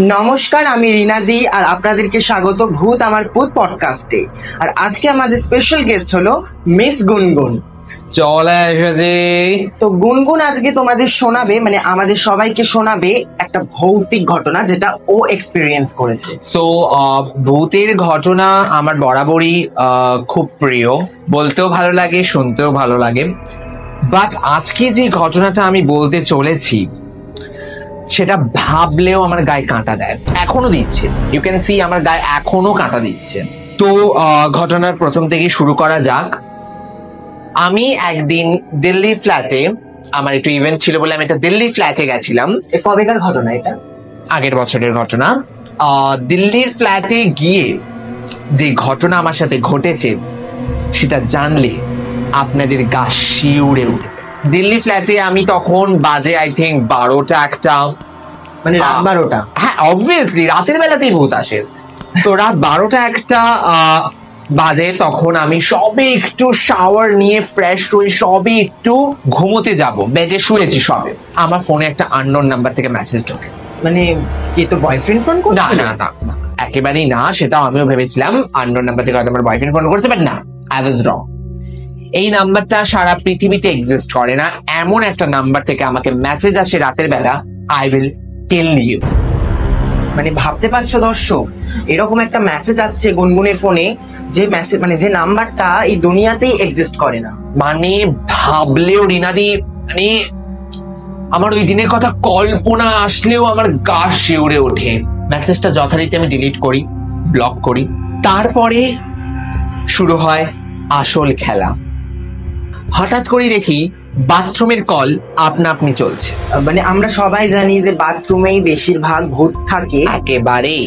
নমস্কার, আমি রিনাদি আর আপনাদেরকে স্বাগত ভূত আমার পুত পডকাস্টে। আর আজকে আমাদের স্পেশাল গেস্ট হলো মিস গুনগুন। চলে এসেছি। তো গুনগুন আজকে তোমাদের শোনাবে, মানে আমাদের সবাইকে শোনাবে একটা ভৌতিক ঘটনা যেটা ও এক্সপিরিয়েন্স করেছে। সো ভূতের ঘটনা আমার বরাবরই খুব প্রিয়, বলতেও ভালো লাগে, শুনতেও ভালো লাগে। বাট আজকে যে ঘটনাটা আমি বলতে চলেছি সেটা ভাবলেও আমার গায়ে কাঁটা দেয়, এখনো দিচ্ছে। ইউ ক্যান সি আমার গায়ে এখনো কাঁটা দিচ্ছে। তো ঘটনার প্রথম থেকে শুরু করা যাক। আমি একদিন দিল্লি ফ্ল্যাটে, আমার একটু ইভেন্ট ছিল বলে আমি একটা দিল্লি ফ্ল্যাটে গেছিলাম। কবেকার ঘটনা এটা? আগের বছরের ঘটনা। দিল্লির ফ্ল্যাটে গিয়ে যে ঘটনা আমার সাথে ঘটেছে সেটা জানলে আপনাদের গা শিউরে উঠবে। দিল্লি ফ্ল্যাটে আমি তখন বাজে আই থিঙ্ক 12টা একটা, মানে রাত 12টা। হ্যাঁ, অবভিয়াসলি রাতের বেলাতেই ভূত আসে। তো রাত 12টা একটা বাজে। তখন আমি সবে একটু শাওয়ার নিয়ে ফ্রেশ হয়ে সবে একটু ঘুমোতে যাব, বেডে শুয়েছি সবে। আমার ফোনে একটা আননোন নাম্বার থেকে মেসেজ ঢোকে। মানে কি তো বয়ফ্রেন্ড ফোন করছে? না না না না, একেবারেই না। সেটাও আমিও ভেবেছিলাম আননোন নাম্বার থেকে হয়তো আমার বয়ফ্রেন্ড ফোন করেছে, বাট না, আই ওয়াজ রং। এই নাম্বারটা সারা পৃথিবীতে এক্সিস্ট করে না, এমন একটা নাম্বার থেকে আমাকে মেসেজ আসে রাতের বেলা, আই উইল টেল ইউ। মানে ভাবতে পারছো দর্শক, এরকম একটা মেসেজ আসছে গুনগুনের ফোনে, যে মেসেজ মানে যে নাম্বারটা এই দুনিয়াতেই এক্সিস্ট করে না। মানে ভাবলেও রিনাদি, মানে আমার ওই দিনের কথা কল্পনা আসলেও আমার গা শিউরে ওঠে। মেসেজটা যথারীতি আমি ডিলিট করি, ব্লক করি। তারপরে শুরু হয় আসল খেলা। হঠাৎ করে দেখি বাথরুমের কল আপনা আপনি চলছে। মানে আমরা সবাই জানি যে বাথরুমেই বেশিরভাগ ভূত থাকে একেবারে।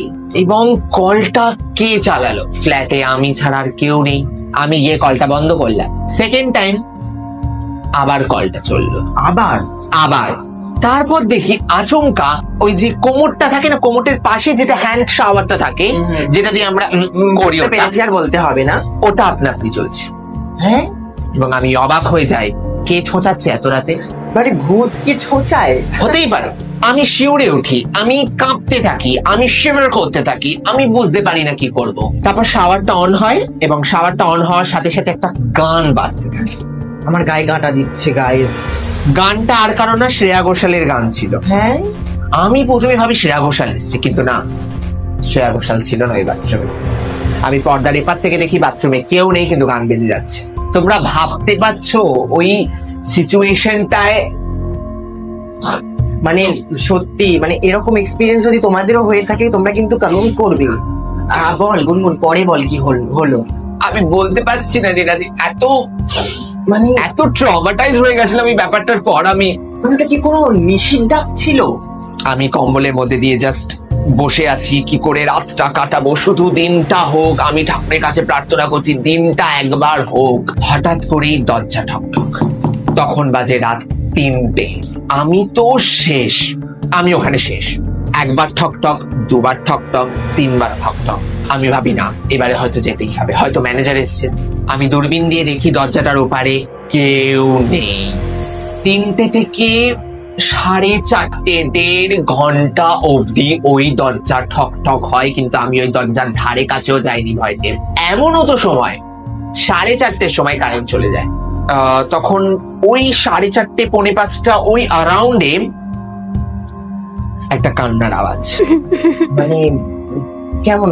এবং কলটা কে চালালো? ফ্ল্যাটে আমি ছাড়া আর কেউ নেই। আমি গিয়ে কলটা বন্ধ করলাম। সেকেন্ড টাইম আবার কলটা চললো, আবার। তারপর দেখি আচমকা ওই যে কোমরটা থাকে না, কোমরের পাশে যেটা হ্যান্ড শাওয়ারটা থাকে, যেটা দিয়ে আমরা করি, আর বলতে হবে না, ওটা আপনা আপনি চলছে। হ্যাঁ, এবং আমি অবাক হয়ে যাই, কে ছোঁচাচ্ছে এত রাতে? মানে ভূত কি ছোঁচায়? হতেই পারে। আমি শিউরে উঠি, আমি কাঁপতে থাকি, আমি শিভার করতে থাকি, আমি বুঝতে পারি না কি করব। তারপর শাওয়ারটা অন হয় এবং শাওয়ারটা অন হওয়ার সাথে সাথে একটা গান বাজতে থাকে। আমার গায়ে কাঁটা দিচ্ছে গাইস। গানটা আর কারণ না, শ্রেয়া ঘোষালের গান ছিল। হ্যাঁ, আমি প্রথমে ভাবি শ্রেয়া ঘোষাল এসছে, কিন্তু না, শ্রেয়া ঘোষাল ছিল না ওই বাথরুমে। আমি পর্দার এপার থেকে দেখি বাথরুমে কেউ নেই, কিন্তু গান বেজে যাচ্ছে। তোমরা ভাবতে পারছো ওই সিচুয়েশনটায়, মানে সত্যি, মানে এরকম এক্সপিরিয়েন্স যদি তোমাদেরও হয়ে থাকে তোমরা কিন্তু কমেন্ট করবে। বল গুনগুন, পরে বল কি হলো। আমি বলতে পারছি না রিনাদি, এত ট্রমাটাইজ হয়ে গেছিলাম এই ব্যাপারটার পর। আমি ওটা কি কোনো নিশির ডাক ছিল? আমি কম্বলের মধ্যে দিয়ে জাস্ট বসে আছি, কি করে রাতটা কাটাবো, শুধু দিনটা হোক। আমি ঠাকুরের কাছে প্রার্থনা করছি দিনটা একবার হোক। হঠাৎ করেই দরজা ঠকঠক। তখন বাজে রাত 3টে। আমি তো শেষ, আমি ওখানে শেষ। একবার ঠকঠক, দুবার ঠকঠক, 3বার ঠকঠক। আমি ভাবি না, এবারে হয়তো যেতেই হবে, হয়তো ম্যানেজার এসছে। আমি দূরবীন দিয়ে দেখি দরজাটার ওপারে কেউ নেই। 3টে থেকে 4:30, 1.5 ঘন্টা অবধি ওই দরজা ঠকঠক হয়, কিন্তু আমি ওই দরজার ধারে কাছেও যাইনি ভয়তে। এমনও তো সময় 4:30-র সময় কারেন্ট চলে যায়। তখন ওই 4:30, 4:45 ওই অ্যারাউন্ডে একটা কান্নার আওয়াজ। মানে কেমন?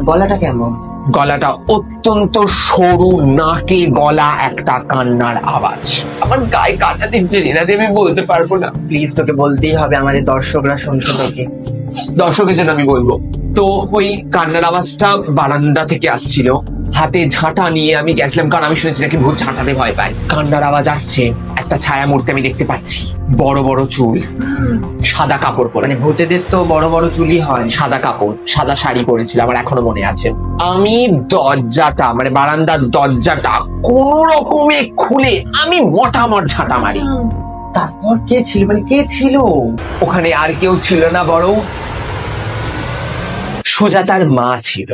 গলাটা কেমন? গলাটা অত্যন্ত সরু, নাকে গলা একটা কান্নার আওয়াজ। আমার গায়ে কাটা দিচ্ছে রিনাদি, আমি বলতে পারবো না। প্লিজ, তোকে বলতেই হবে, আমাদের দর্শকরা শুনছে তোকে। দর্শকের জন্য আমি বলবো। তো ওই কান্নার আওয়াজটা বারান্দা থেকে আসছিল। হাতে ঝাঁটা নিয়ে আমি গেছিলাম, কারণ আমি শুনেছি নাকি ভূত ঝাঁটাতে ভয় পায়। কান্নার আওয়াজ আসছে, একটা ছায়া মূর্তি আমি দেখতে পাচ্ছি, বড় বড় চুল, সাদা কাপড় পরে। মানে ভূতেদের তো বড় বড় চুলই হয়। সাদা কাপড়, সাদা শাড়ি পরেছিল, আমার এখনো মনে আছে। আমি দরজাটা, মানে বারান্দার দরজাটা কোন রকমে খুলে আমি মোটামট ঝাঁটা মারি। তারপর কে ছিল? মানে কে ছিল ওখানে? আর কেউ ছিল না, বরং সুজাতার মা ছিল।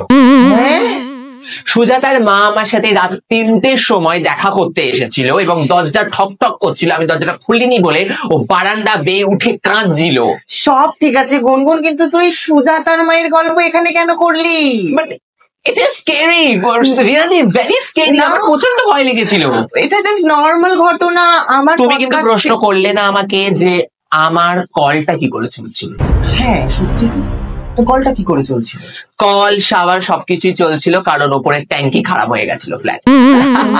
সুজাতার মা আমার সাথে রাত 3টের সময় দেখা করতে এসেছিল এবং দরজা ঠক ঠক করছিল, আমি দরজাটা খুলিনি বলে ও বারান্দা বেয়ে উঠে কাঁদছিল। সব ঠিক আছে গুনগুন, কিন্তু তুই সুজাতার মায়ের গল্প এখানে কেন করলি? But it is scary, really is very scary. আমার প্রচন্ড ভয় লেগেছিল। এটা জাস্ট নর্মাল ঘটনা। আমার তুমি কিন্তু podcast- প্রশ্ন করলে না আমাকে যে আমার কলটা কি করে চলছিল। হ্যাঁ সত্যি তো কলটা কি করে চলছিল? কল, শাওয়ার সবকিছুই চলছিল, কারণ ওপরের ট্যাঙ্কি খারাপ হয়ে গেছিল ফ্ল্যাট।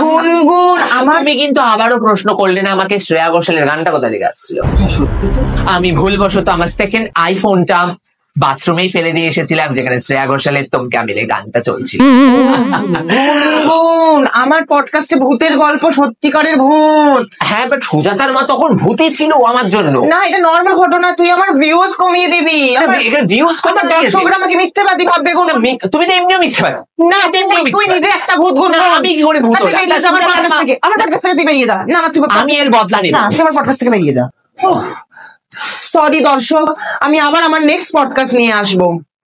গুনগুন আমার তুমি কিন্তু আবারও প্রশ্ন করলে না আমাকে শ্রেয়া ঘোষালের গানটা কোথা থেকে আসছিল। হ্যাঁ, সত্যি তো। আমি ভুলবশত আমার সেকেন্ড আইফোনটা বাথরুমেই ফেলে দিয়ে এসেছিলাম, যেখানে শ্রেয়া ঘোষালের তোমকে আমি গানটা চলছিল। গুনগুন আমার পডকাস্টে ভূতের গল্প, সত্যিকারের ভূত। হ্যাঁ, বাট সুজাতার মা তখন ভূতে ছিল আমার জন্য। না এটা নর্মাল ঘটনা, তুই আমার ভিউজ কমিয়ে দিবি। ভিউজ আমার দর্শকরা আমাকে মিথ্যেবাদী ভাববে। তুমি তো এমনিও মিথ্যে পারো না তুই নিজে একটা ভূত গুণ। আমি কি করে ভূত হলাম? আমার পডকাস্ট থেকে তুই বেরিয়ে যা। না তুই আমি এর বদলা নেব। না তুই আমার পডকাস্ট থেকে বেরিয়ে যা। সরি দর্শক, আমি আবার আমার নেক্সট পডকাস্ট নিয়ে আসবো।